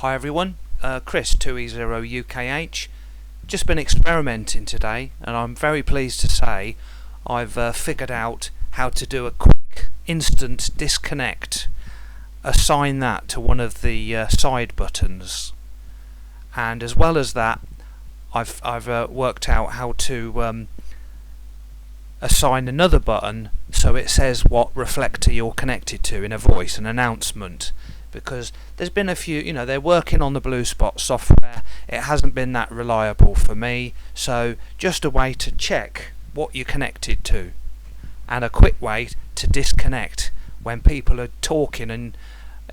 Hi everyone, Chris 2E0 UKH. Just been experimenting today and I'm very pleased to say I've figured out how to do a quick instant disconnect. Assign that to one of the side buttons, and as well as that I've worked out how to assign another button so it says what reflector you're connected to in a voice, an announcement, because there's been a few, they're working on the bluespot software, it hasn't been that reliable for me, so just a way to check what you're connected to and a quick way to disconnect when people are talking and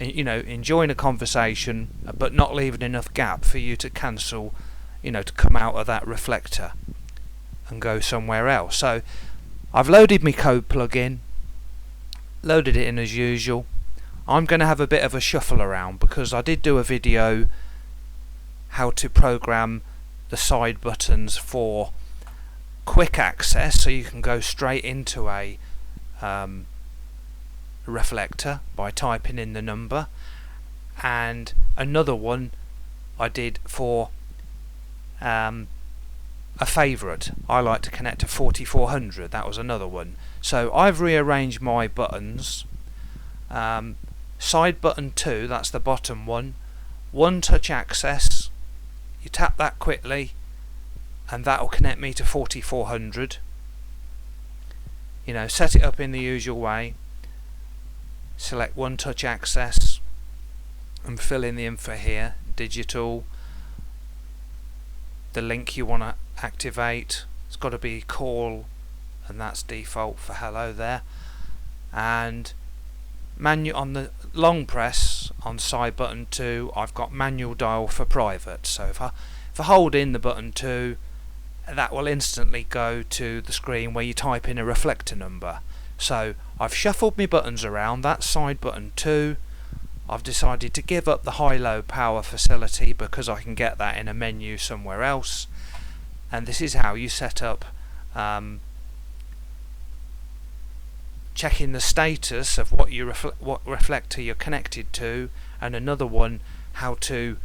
enjoying a conversation but not leaving enough gap for you to cancel, to come out of that reflector and go somewhere else. So I've loaded my code plugin, loaded it in as usual. I'm going to have a bit of a shuffle around because I did do a video how to program the side buttons for quick access, so you can go straight into a reflector by typing in the number, and another one I did for a favourite. I like to connect to 4400, that was another one. So I've rearranged my buttons. Side button 2, that's the bottom one, one touch access, you tap that quickly and that will connect me to 4400. Set it up in the usual way, select one touch access and fill in the info here, digital, the link you want to activate, it's got to be call and that's default for hello there, and on the long press on side button 2 I've got manual dial for private, so if I hold in the button 2, that will instantly go to the screen where you type in a reflector number. So I've shuffled my buttons around, that's side button 2. I've decided to give up the high-low power facility because I can get that in a menu somewhere else, and this is how you set up checking the status of what reflector you're connected to, and another one how to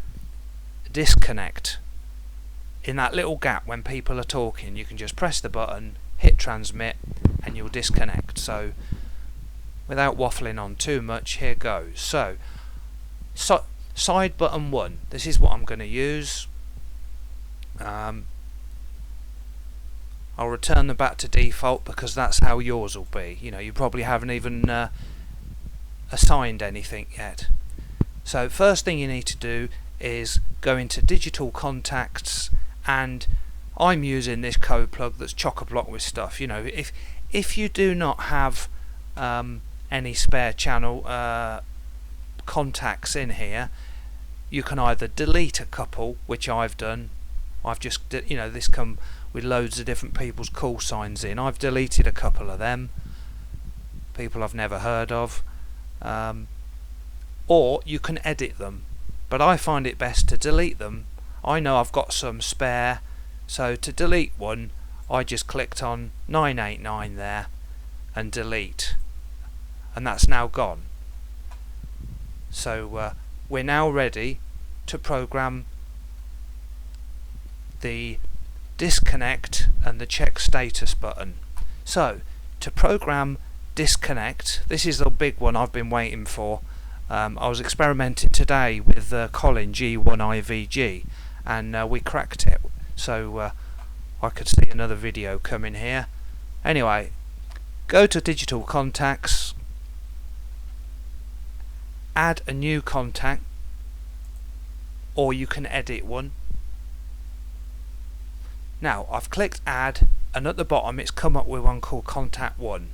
disconnect. In that little gap when people are talking, you can just press the button, hit transmit, and you'll disconnect. So without waffling on too much, here goes. So side button 1, this is what I'm going to use. I'll return them back to default because that's how yours will be. You probably haven't even assigned anything yet. So first thing you need to do is go into digital contacts, and I'm using this code plug that's chock-a-block with stuff. If you do not have any spare channel contacts in here, you can either delete a couple, which I've done. I've just this come with loads of different people's call signs in. I've deleted a couple of them, people I've never heard of, or you can edit them, but I find it best to delete them. I know I've got some spare, so to delete one I just clicked on 989 there and delete, and that's now gone. So we're now ready to program the disconnect and the check status button. So to program disconnect, this is the big one I've been waiting for. I was experimenting today with Colin G1IVG and we cracked it, so I could see another video coming here. Anyway, go to digital contacts, add a new contact, or you can edit one. Now I've clicked add, and at the bottom it's come up with one called contact 1.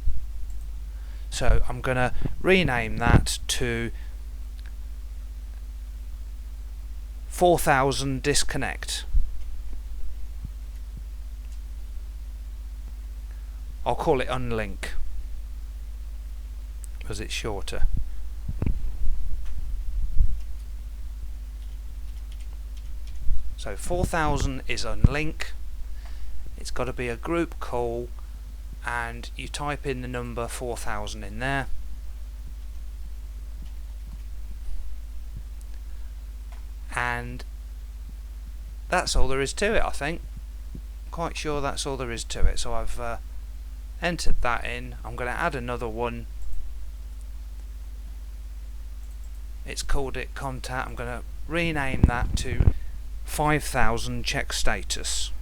So I'm going to rename that to 4000 disconnect. I'll call it unlink because it's shorter. So 4000 is unlink. It's got to be a group call, and you type in the number 4000 in there. and that's all there is to it, I think. Quite sure that's all there is to it. So I've entered that in. I'm going to add another one. It's called it contact. I'm going to rename that to 5000 check status.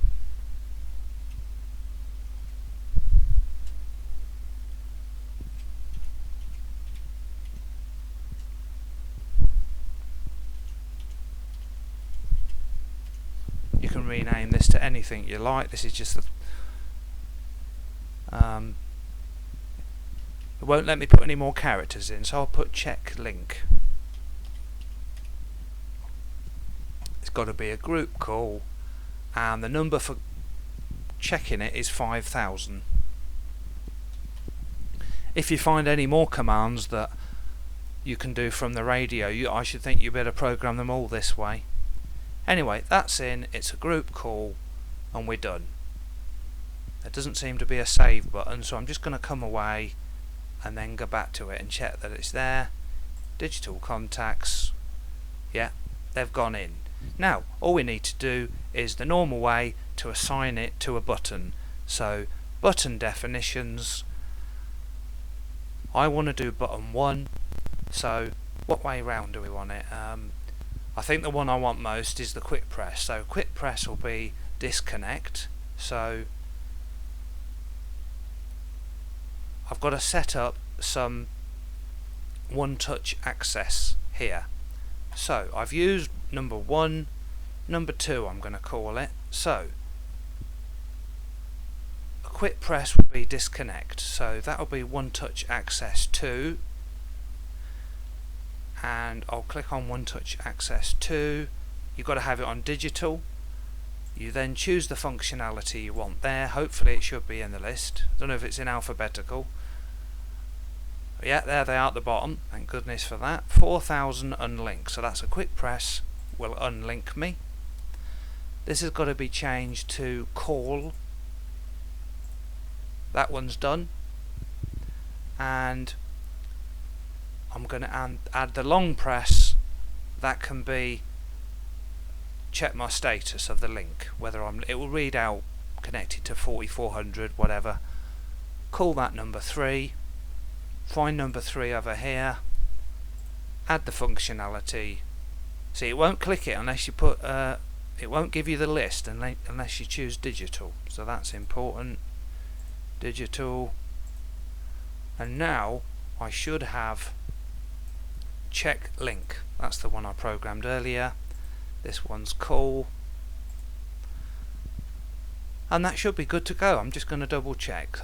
You can rename this to anything you like. This is just the it won't let me put any more characters in, so I'll put check link. It's got to be a group call, and the number for checking it is 5000. If you find any more commands that you can do from the radio, I should think you better program them all this way. Anyway, that's in, it's a group call, and we're done. There doesn't seem to be a save button, so I'm just going to come away and then go back to it and check that it's there. Digital contacts, yeah, they've gone in. Now, all we need to do is the normal way to assign it to a button. So, button definitions, I want to do button 1, so what way round do we want it? I think the one I want most is the quick press. So quick press will be disconnect. So I've got to set up some one-touch access here. So I've used number 1, number 2 I'm going to call it. So a quick press will be disconnect. So that will be one-touch access 2. And I'll click on one touch access 2. You've got to have it on digital. You then choose the functionality you want there. Hopefully it should be in the list. I don't know if it's in alphabetical. Yeah, there they are at the bottom. Thank goodness for that. 4000 unlink. So that's a quick press will unlink me. This has got to be changed to call. That one's done. And I'm going to add the long press. That can be check my status of the link, whether it will read out connected to 4400, whatever. Call that number 3, find number 3 over here, add the functionality. See, it won't click it unless you put it won't give you the list unless you choose digital, so that's important. Digital, and now I should have check link. That's the one I programmed earlier. This one's call, and that should be good to go. I'm just going to double check.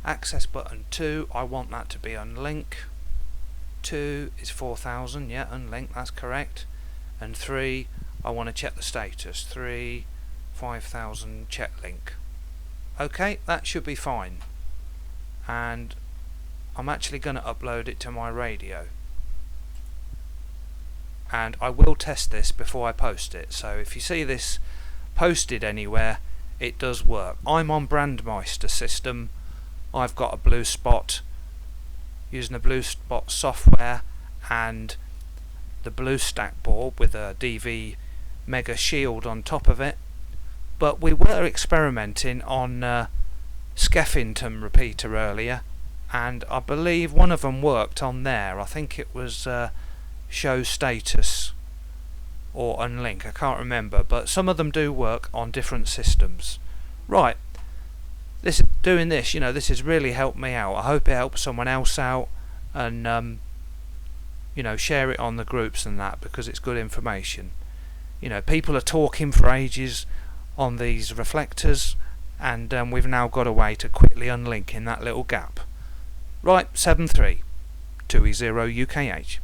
Access button 2, I want that to be unlink. 2 is 4000, yeah, unlink, that's correct. And 3, I want to check the status. 3, 5000, check link. Okay, that should be fine. And I'm actually going to upload it to my radio, and I will test this before I post it. So if you see this posted anywhere, it does work. I'm on Brandmeister system. I've got a bluespot, using the bluespot software and the BlueStack board with a dvmega shield on top of it. But we were experimenting on Skeffington repeater earlier, and I believe one of them worked on there. I think it was show status or unlink, I can't remember, but some of them do work on different systems. Right, doing this, you know, this has really helped me out. I hope it helps someone else out, and you know, share it on the groups and that, because it's good information. You know, people are talking for ages on these reflectors, and we've now got a way to quickly unlink in that little gap. Right, 732E0 UKH.